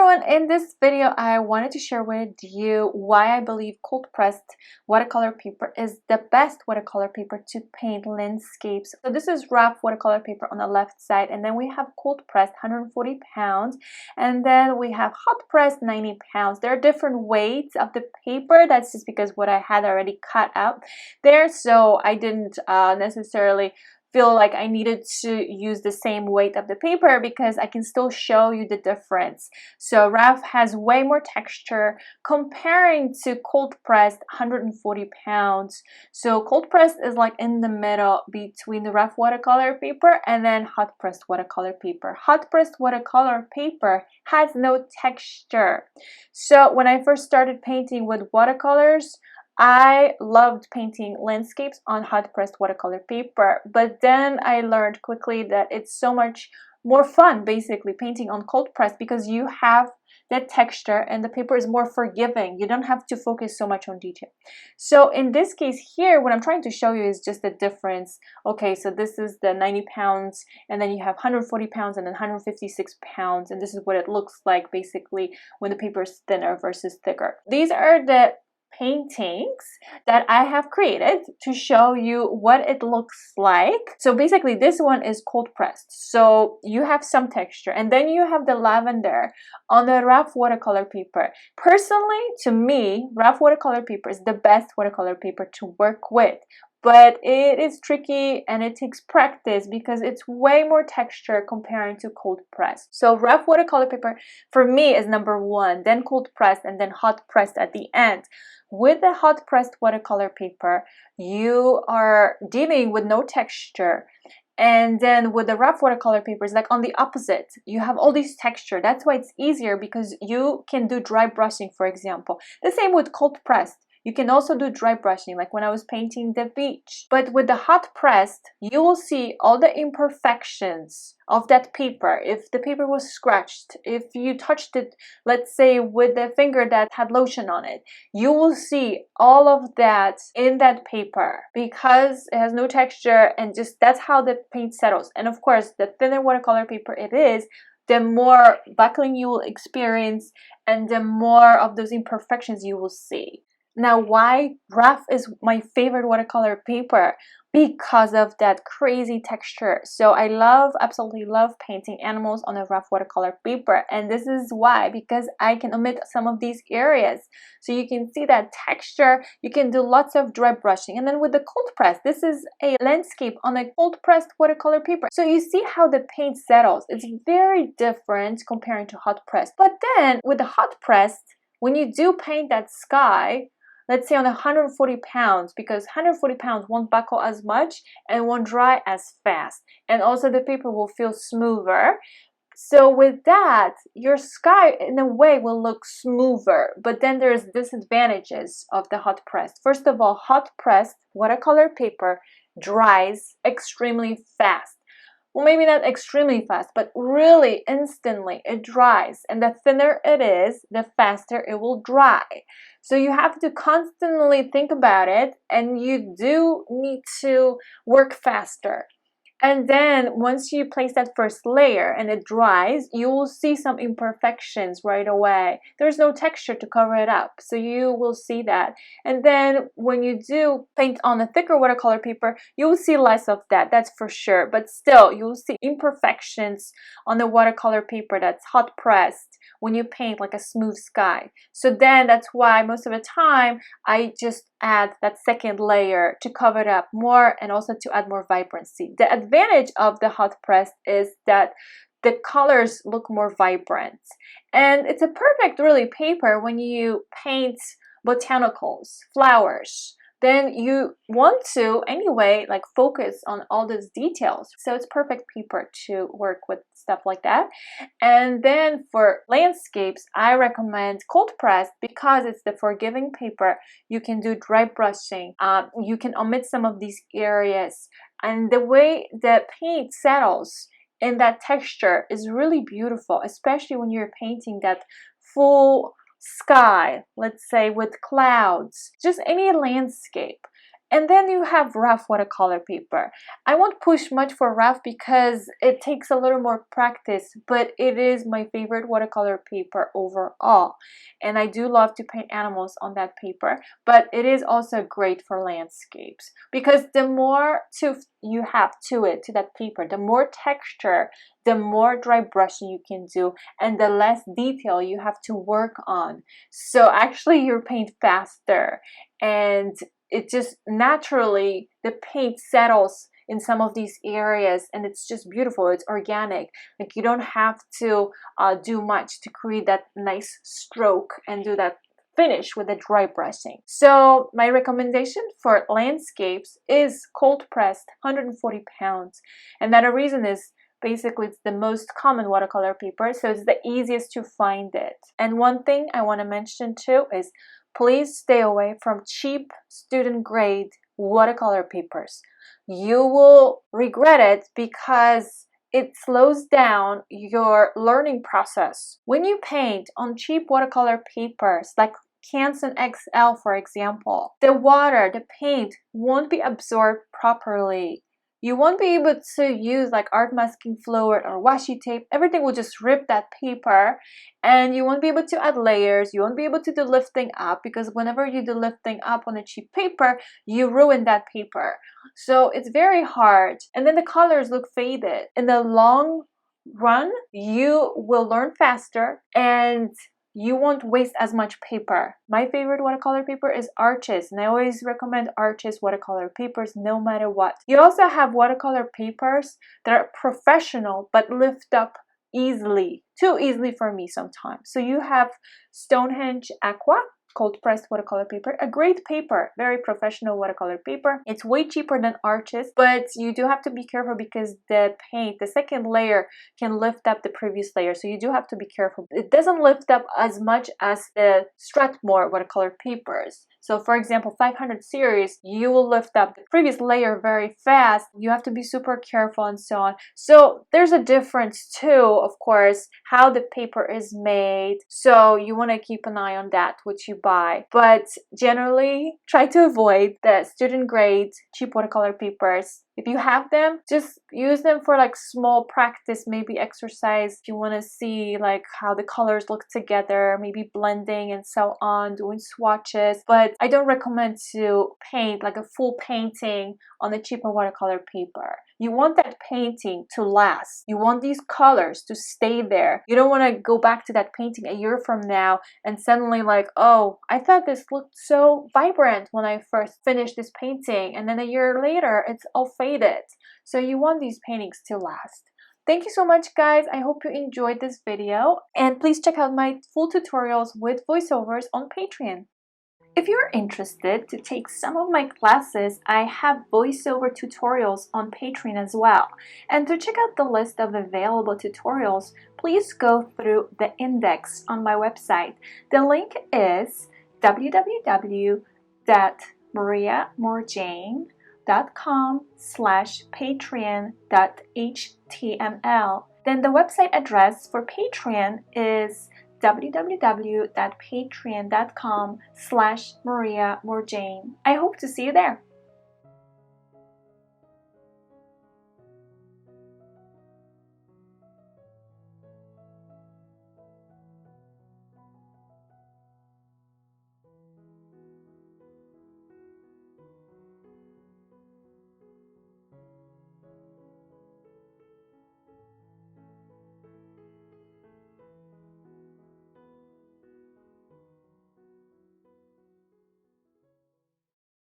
everyone, in this video I wanted to share with you why I believe cold pressed watercolor paper is the best watercolor paper to paint landscapes. So this is rough watercolor paper on the left side, and then we have cold pressed 140 pounds, and then we have hot pressed 90 pounds. There are different weights of the paper. That's just because what I had already cut out there, so I didn't necessarily feel like I needed to use the same weight of the paper because I can still show you the difference. So rough has way more texture comparing to cold pressed 140 pounds. So cold pressed is like in the middle between the rough watercolor paper and then hot pressed watercolor paper. Hot pressed watercolor paper has no texture. So when I first started painting with watercolors, I loved painting landscapes on hot pressed watercolor paper, but then I learned quickly that it's so much more fun basically painting on cold press because you have that texture and the paper is more forgiving. You don't have to focus so much on detail. So in this case here, what I'm trying to show you is just the difference. Okay, so this is the 90 pounds, and then you have 140 pounds and then 156 pounds, and this is what it looks like basically when the paper is thinner versus thicker. These are the paintings that I have created to show you what it looks like. So basically this one is cold pressed, so you have some texture, and then you have the lavender on the rough watercolor paper. Personally, to me, rough watercolor paper is the best watercolor paper to work with, but it is tricky and it takes practice because it's way more texture comparing to cold pressed. So rough watercolor paper for me is number one, then cold pressed, and then hot pressed at the end. With the hot pressed watercolor paper, you are dealing with no texture. And then with the rough watercolor paper, it's like on the opposite. You have all this texture. That's why it's easier because you can do dry brushing, for example. The same with cold pressed. You can also do dry brushing, like when I was painting the beach. But with the hot pressed, you will see all the imperfections of that paper. If the paper was scratched, if you touched it, let's say with the finger that had lotion on it, you will see all of that in that paper because it has no texture, and just that's how the paint settles. And of course, the thinner watercolor paper it is, the more buckling you will experience and the more of those imperfections you will see. Now, why rough is my favorite watercolor paper? Because of that crazy texture. So I absolutely love painting animals on a rough watercolor paper, and this is why, because I can omit some of these areas. So you can see that texture, you can do lots of dry brushing. And then with the cold press, this is a landscape on a cold pressed watercolor paper. So you see how the paint settles. It's very different comparing to hot pressed. But then with the hot pressed, when you do paint that sky, let's say on 140 pounds, because 140 pounds won't buckle as much and won't dry as fast. And also the paper will feel smoother. So with that, your sky in a way will look smoother. But then there's disadvantages of the hot pressed. First of all, hot pressed watercolor paper dries extremely fast. Well, maybe not extremely fast, but really instantly it dries. And the thinner it is, the faster it will dry. So you have to constantly think about it, and you do need to work faster. And then once you place that first layer and it dries, you will see some imperfections right away. There's no texture to cover it up, so you will see that. And then when you do paint on a thicker watercolor paper, you will see less of that, that's for sure. But still, you will see imperfections on the watercolor paper that's hot pressed when you paint like a smooth sky. So then that's why most of the time I just add that second layer to cover it up more and also to add more vibrancy. The advantage of the hot press is that the colors look more vibrant, and it's a perfect really paper when you paint botanicals, flowers. Then you want to anyway like focus on all those details, so it's perfect paper to work with stuff like that. And then for landscapes, I recommend cold press because it's the forgiving paper. You can do dry brushing, you can omit some of these areas, and the way the paint settles in that texture is really beautiful, especially when you're painting that full sky, let's say with clouds, just any landscape. And then you have rough watercolor paper. I won't push much for rough because it takes a little more practice, but it is my favorite watercolor paper overall. And I do love to paint animals on that paper, but it is also great for landscapes because the more tooth you have to that paper, the more texture, the more dry brushing you can do, and the less detail you have to work on. So actually you paint faster, and it just naturally, the paint settles in some of these areas, and it's just beautiful. It's organic. Like you don't have to do much to create that nice stroke and do that finish with the dry brushing. So my recommendation for landscapes is cold pressed 140 pounds. And that reason is basically it's the most common watercolor paper, so it's the easiest to find it. And one thing I want to mention too is please stay away from cheap student grade watercolor papers. You will regret it because it slows down your learning process. When you paint on cheap watercolor papers like Canson XL, for example, the water, the paint won't be absorbed properly. You won't be able to use like art masking fluid or washi tape. Everything will just rip that paper, and you won't be able to add layers. You won't be able to do lifting up because whenever you do lifting up on a cheap paper, you ruin that paper. So it's very hard, and then the colors look faded. In the long run, you will learn faster and you won't waste as much paper. My favorite watercolor paper is Arches, and I always recommend Arches watercolor papers no matter what. You also have watercolor papers that are professional but lift up easily, too easily for me sometimes. So you have Stonehenge Aqua cold pressed watercolor paper, a great paper, very professional watercolor paper. It's way cheaper than Arches, but you do have to be careful because the paint, the second layer, can lift up the previous layer, so you do have to be careful. It doesn't lift up as much as the Strathmore watercolor papers. So for example, 500 series, you will lift up the previous layer very fast. You have to be super careful and so on. So there's a difference too, of course, how the paper is made. So you want to keep an eye on that, which you buy. But generally, try to avoid the student grade cheap watercolor papers. If you have them, just use them for like small practice, maybe exercise. If you want to see like how the colors look together, maybe blending and so on, doing swatches. But I don't recommend to paint like a full painting on a cheaper watercolor paper. You want that painting to last. You want these colors to stay there. You don't want to go back to that painting a year from now and suddenly like, oh, I thought this looked so vibrant when I first finished this painting, and then a year later it's all faded. So you want these paintings to last. Thank you so much, guys. I hope you enjoyed this video, and please check out my full tutorials with voiceovers on Patreon. If you're interested to take some of my classes, I have voiceover tutorials on Patreon as well. And to check out the list of available tutorials, please go through the index on my website. The link is www.mariamorjane.com/patreon.html. Then the website address for Patreon is www.patreon.com/mariamorjane. I hope to see you there.